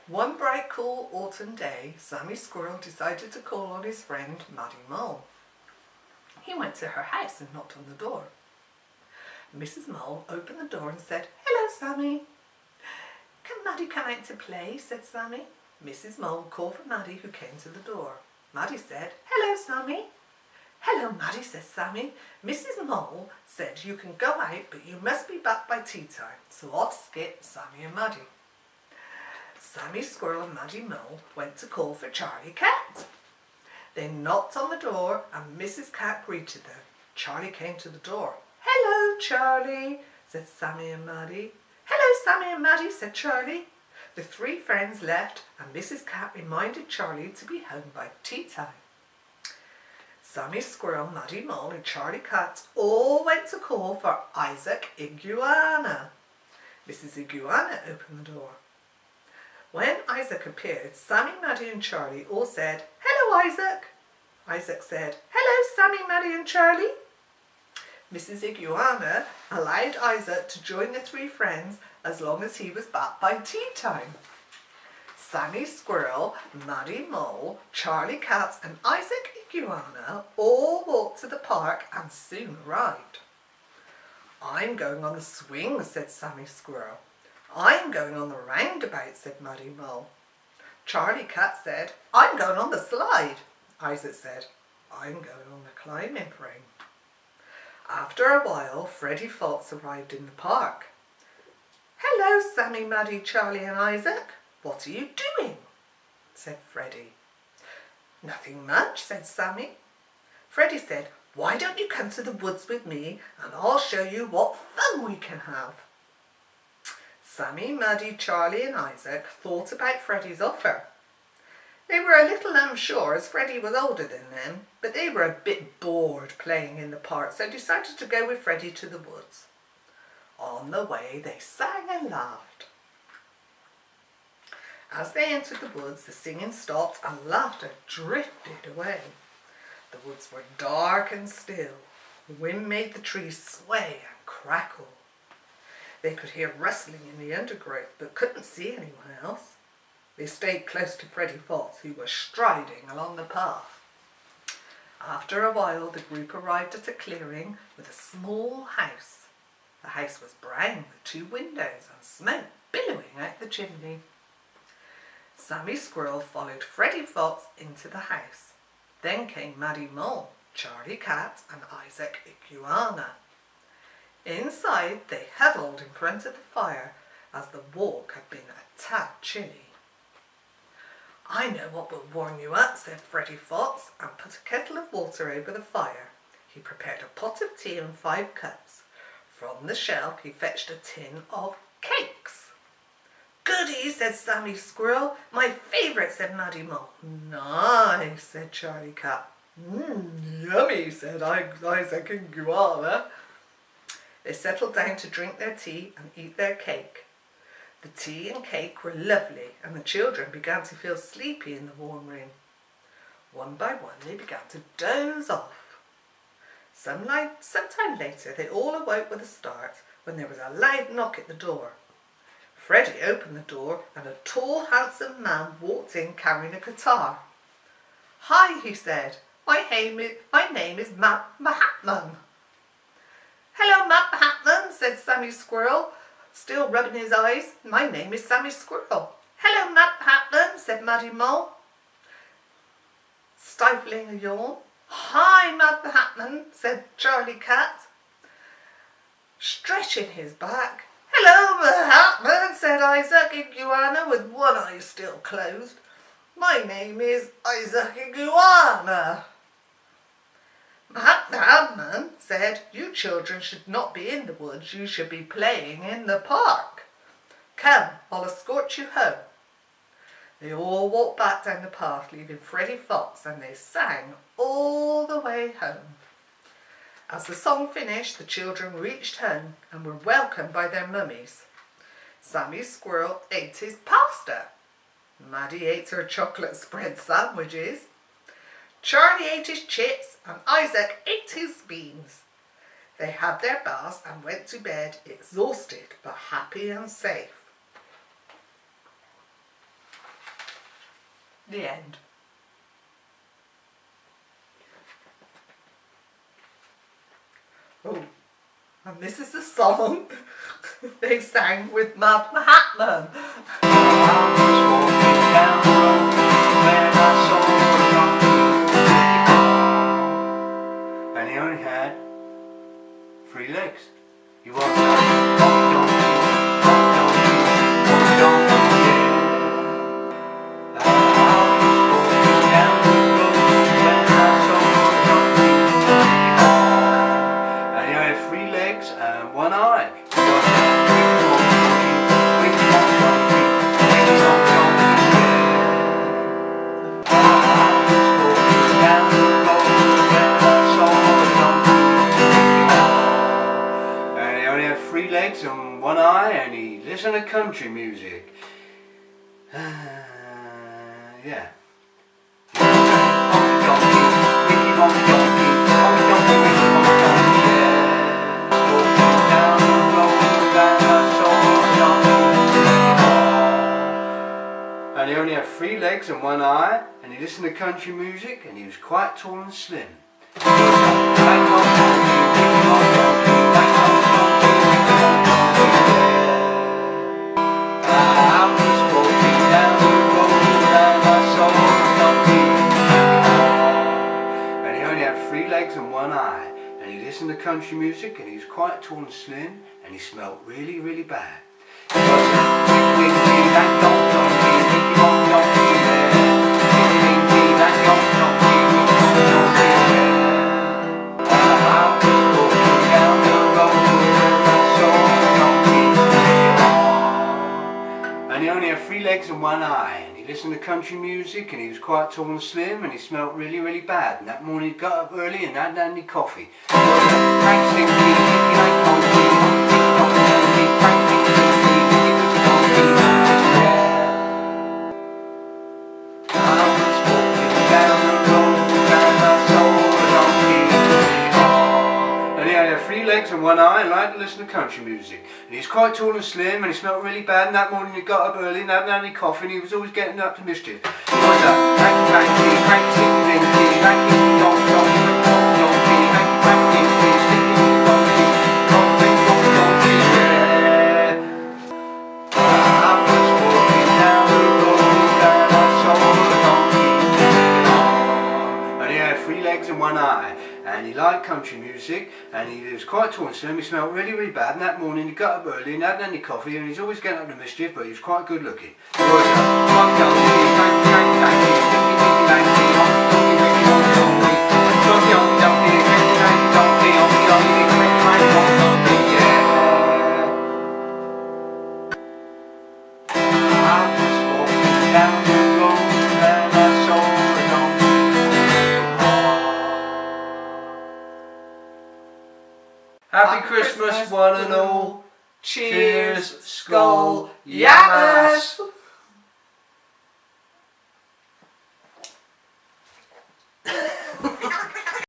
One bright, cool autumn day, Sammy Squirrel decided to call on his friend Maddie Mole. He went to her house and knocked on the door. Mrs. Mole opened the door and said, "Hello, Sammy." "Can Maddie come out to play?" said Sammy. Mrs. Mole called for Maddie, who came to the door. Maddie said, "Hello, Sammy." "Hello, Maddie," said Sammy. "Mrs. Mole said you can go out, but you must be back by tea time." So off skipped Sammy and Maddie. Sammy Squirrel and Maddie Mole went to call for Charlie Cat. They knocked on the door and Mrs. Cat greeted them. Charlie came to the door. "Hello, Charlie," said Sammy and Maddie. "Hello, Sammy and Maddie," said Charlie. The three friends left and Mrs. Cat reminded Charlie to be home by tea time. Sammy Squirrel, Maddie Mole and Charlie Cat all went to call for Isaac Iguana. Mrs. Iguana opened the door. When Isaac appeared, Sammy, Maddie and Charlie all said, "Hello, Isaac." Isaac said, "Hello, Sammy, Maddie and Charlie." Mrs. Iguana allowed Isaac to join the three friends as long as he was back by tea time. Sammy Squirrel, Maddie Mole, Charlie Cat and Isaac Iguana all walked to the park and soon arrived. "I'm going on the swing," said Sammy Squirrel. "I'm going on the roundabout," said Maddie Mole. Charlie Cat said, "I'm going on the slide." Isaac said, "I'm going on the climbing frame." After a while, Freddie Fox arrived in the park. "Hello, Sammy, Maddie, Charlie and Isaac. What are you doing?" said Freddie. "Nothing much," said Sammy. Freddie said, "Why don't you come to the woods with me and I'll show you what fun we can have." Sammy, Maddie, Charlie and Isaac thought about Freddie's offer. They were a little unsure as Freddie was older than them, but they were a bit bored playing in the park, so decided to go with Freddie to the woods. On the way they sang and laughed. As they entered the woods, the singing stopped and laughter drifted away. The woods were dark and still. The wind made the trees sway and crackle. They could hear rustling in the undergrowth, but couldn't see anyone else. They stayed close to Freddie Fox, who was striding along the path. After a while, the group arrived at a clearing with a small house. The house was brown with 2 windows and smoke billowing out the chimney. Sammy Squirrel followed Freddie Fox into the house. Then came Maddie Mole, Charlie Cat and Isaac Iguana. Inside, they huddled in front of the fire as the walk had been a tad chilly. "I know what will warm you up," said Freddie Fox, and put a kettle of water over the fire. He prepared a pot of tea and 5 cups. From the shelf, he fetched a tin of cakes. "Goody," said Sammy Squirrel. "My favourite," said Maddie Mole. "Nice," said Charlie Cat. "Yummy," said Isaac Iguana. They settled down to drink their tea and eat their cake. The tea and cake were lovely, and the children began to feel sleepy in the warm room. One by one they began to doze off. Sometime later they all awoke with a start when there was a loud knock at the door. Freddie opened the door and a tall, handsome man walked in carrying a guitar. "Hi," he said. My name is Mahatman." "Hello, Mahatman," said Sammy Squirrel, still rubbing his eyes. "My name is Sammy Squirrel." "Hello, Mahatman," said Maddie Mole, stifling a yawn. "Hi, Mahatman," said Charlie Cat, stretching his back. "Hello, Mahatman," said Isaac Iguana with one eye still closed. "My name is Isaac Iguana." Mahatman said, "You children should not be in the woods. You should be playing in the park. Come, I'll escort you home." They all walked back down the path, leaving Freddie Fox, and they sang all the way home. As the song finished, the children reached home and were welcomed by their mummies. Sammy Squirrel ate his pasta. Maddie ate her chocolate spread sandwiches. Charlie ate his chips and Isaac ate his beans. They had their baths and went to bed exhausted but happy and safe. The end. Oh, and this is the song they sang with Mad Mahatman. And he only had 3 legs. He was and 1 eye. And he only had 3 legs and 1 eye, and he listened to country music. Yeah. And he only had 3 legs and 1 eye, and he listened to country music, and he was quite tall and slim. And he only had 3 legs and 1 eye, and he listened to country music, and he was quite tall and slim, and he smelled really, really bad. And he only had 3 legs and 1 eye, and he listened to country music, and he was quite tall and slim, and he smelled really, really bad. And that morning he got up early and hadn't had any coffee. Legs and 1 eye and liked to listen to country music. And he's quite tall and slim, and he smelled really bad, and that morning he got up early and hadn't had any coffee, and he was always getting up to mischief. He was up, cranky, cranky, cranky, stinky, dinky, cranky, donkey, donkey, donkey, donkey, cranky, cranky, stinky, stinky, donkey, donkey, donkey, donkey, yeah. I was walking down the road and I saw a donkey. And he had 3 legs and 1 eye. And he liked country music, and he was quite tall and slim, he smelled really, really bad, and that morning he got up early and hadn't any coffee, and he's always getting up to mischief, but he was quite good looking. He was Happy Christmas, one and all. Cheers, Skull, Yamas.